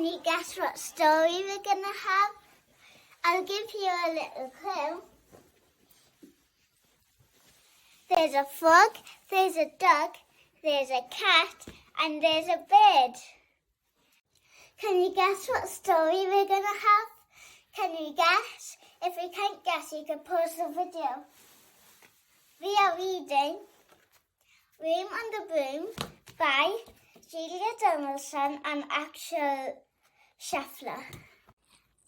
Can you guess what story we're going to have? I'll give you a little clue. There's a frog, there's a dog, there's a cat, and there's a bird. Can you guess what story we're going to have? Can you guess? If you can't guess, you can pause the video. We are reading Room on the Broom by Donaldson and Axel Scheffler.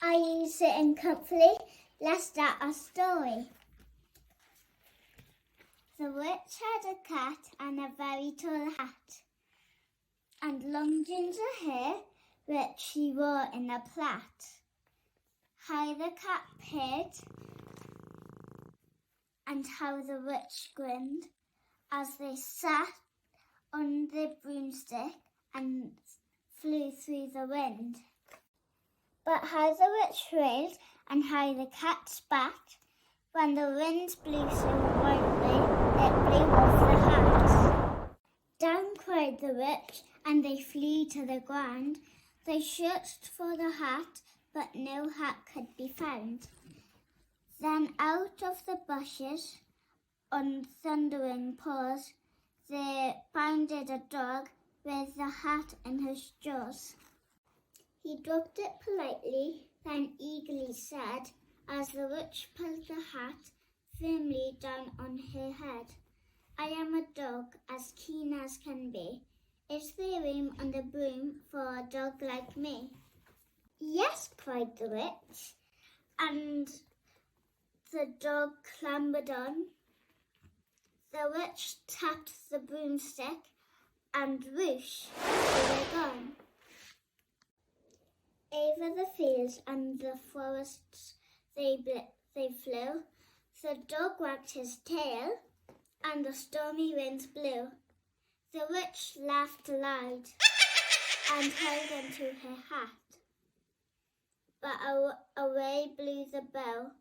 Are you sitting comfortably? Let's start our story. The witch had a cat and a very tall hat, and long ginger hair, which she wore in a plait. How the cat purred, and how the witch grinned as they sat on the broomstick and flew through the wind. But how the witch wailed and how the cat spat when the wind blew so wildly it blew off the hat. Down cried the witch and they flew to the ground. They searched for the hat, but no hat could be found. Then out of the bushes, on thundering paws, there bounded a dog with the hat in his jaws. He dropped it politely, then eagerly said, as the witch pulled the hat firmly down on her head, I am a dog as keen as can be. Is there room on the broom for a dog like me? Yes, cried the witch, and the dog clambered on. The witch tapped the broomstick, and whoosh, they were gone. Over the fields and the forests they flew. The dog wagged his tail, and the stormy winds blew. The witch laughed aloud and held onto her hat, but away blew the bell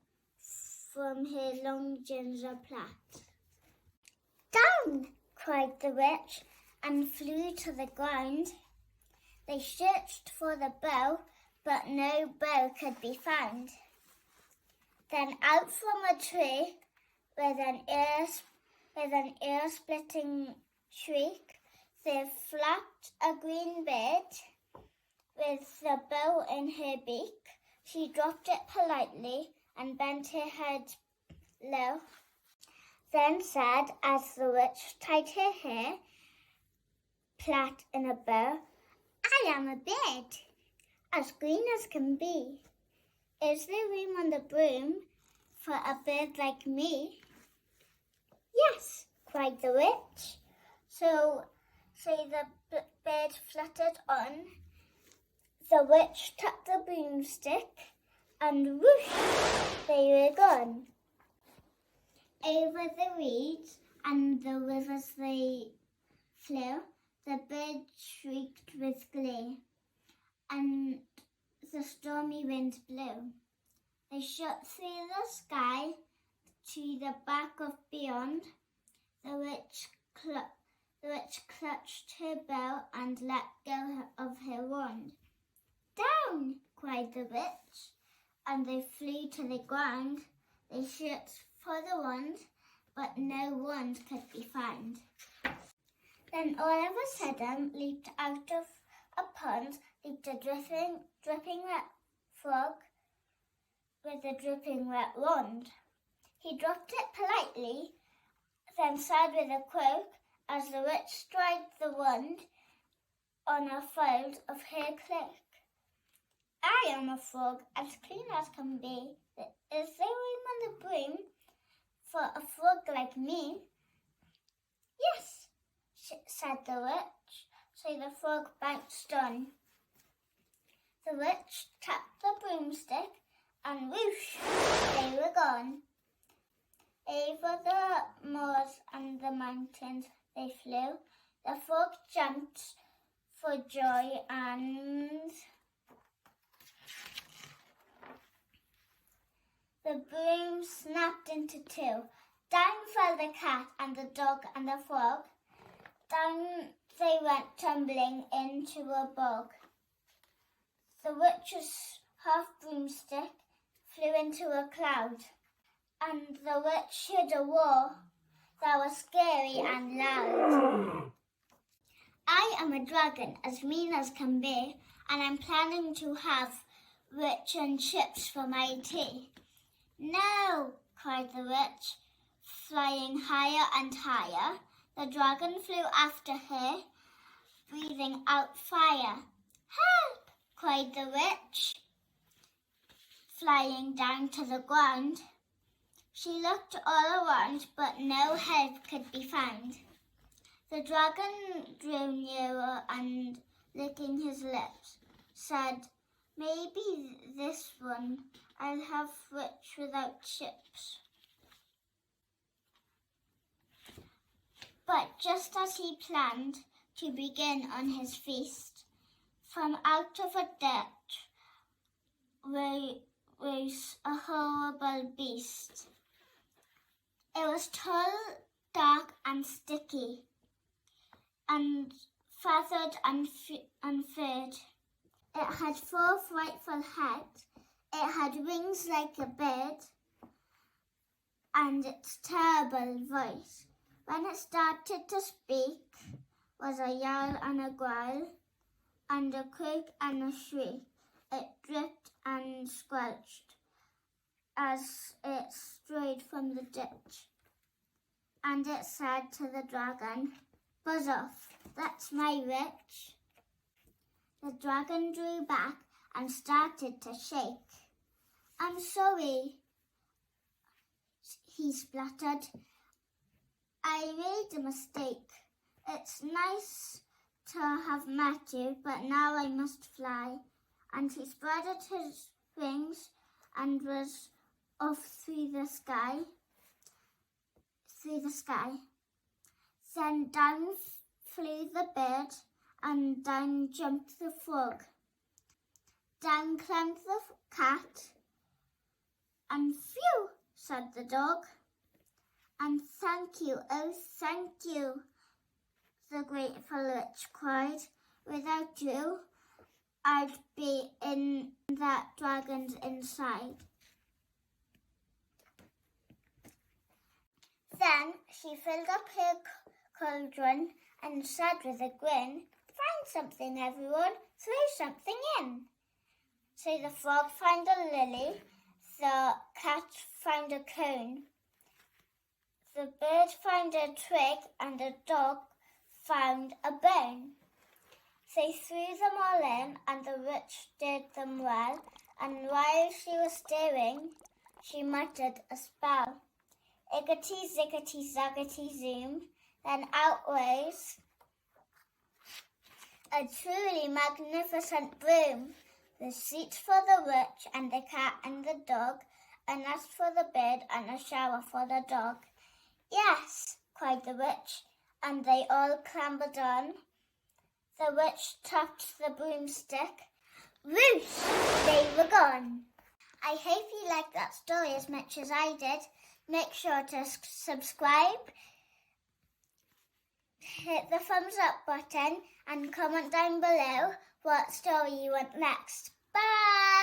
from her long ginger plait. Down! Cried the witch and flew to the ground. They searched for the bell, but no bell could be found. Then out from a tree, with an ear-splitting shriek, there flapped a green bird with the bell in her beak. She dropped it politely and bent her head low, then said, as the witch tied her hair plait in a bow, I am a bird, as green as can be. Is there room on the broom for a bird like me? Yes, cried the witch. So the bird fluttered on. The witch took the broomstick, and whoosh, they were gone. Over the reeds and the rivers they flew. The bird shrieked with glee, and the stormy wind blew. They shot through the sky to the back of beyond. The witch clutched her bell and let go of her wand. Down! Cried the witch, and they flew to the ground. They searched for the wand, but no wand could be found. Then all of a sudden leaped out of a pond, leaped a dripping wet frog with a dripping wet wand. He dropped it politely, then said with a croak, as the witch stride the wand on a fold of her cloak, I am a frog as clean as can be. Is there room on the broom for a frog like me? Yes, said the witch, so the frog bounced on. The witch tapped the broomstick, and whoosh, they were gone. Over the moors and the mountains they flew. The frog jumped for joy, and the broom snapped into two. Down fell the cat and the dog and the frog. Down they went tumbling into a bog. The witch's half broomstick flew into a cloud, and the witch hid a war that was scary and loud. I am a dragon, as mean as can be, and I'm planning to have rich and chips for my tea. No, cried the witch, flying higher and higher. The dragon flew after her, breathing out fire. Help, cried the witch, flying down to the ground. She looked all around, but no help could be found. The dragon drew nearer and, licking his lips, said, maybe this one I'll have rich without chips. But just as he planned to begin on his feast, from out of a ditch rose a horrible beast. It was tall, dark and sticky, and feathered and furred. It had 4 frightful heads. It had wings like a bird, and its terrible voice, when it started to speak, was a yowl and a growl, and a creak and a shriek. It dripped and squelched as it strayed from the ditch, and it said to the dragon, buzz off, that's my witch. The dragon drew back and started to shake. I'm sorry, he spluttered. I made a mistake. It's nice to have met you, but now I must fly. And he spread his wings and was off through the sky. Then down flew the bird, and down jumped the frog. Down climbed the cat, and phew, said the dog. And thank you, oh thank you, the grateful witch cried. Without you, I'd be in that dragon's inside. Then she filled up her cauldron and said with a grin, find something, everyone, throw something in. So the frog found a lily, the cat found a cone, the bird found a twig, and the dog found a bone. They threw them all in, and the witch did them well, and while she was stirring, she muttered a spell. Iggity, ziggity, zaggity, zoom, then out rose a truly magnificent broom, the seat for the witch and the cat and the dog, a nest for the bird and a shower for the dog. Yes, cried the witch, and they all clambered on. The witch tapped the broomstick. Whoosh! They were gone. I hope you liked that story as much as I did. Make sure to subscribe, hit the thumbs up button, and comment down below what story you want next. Bye!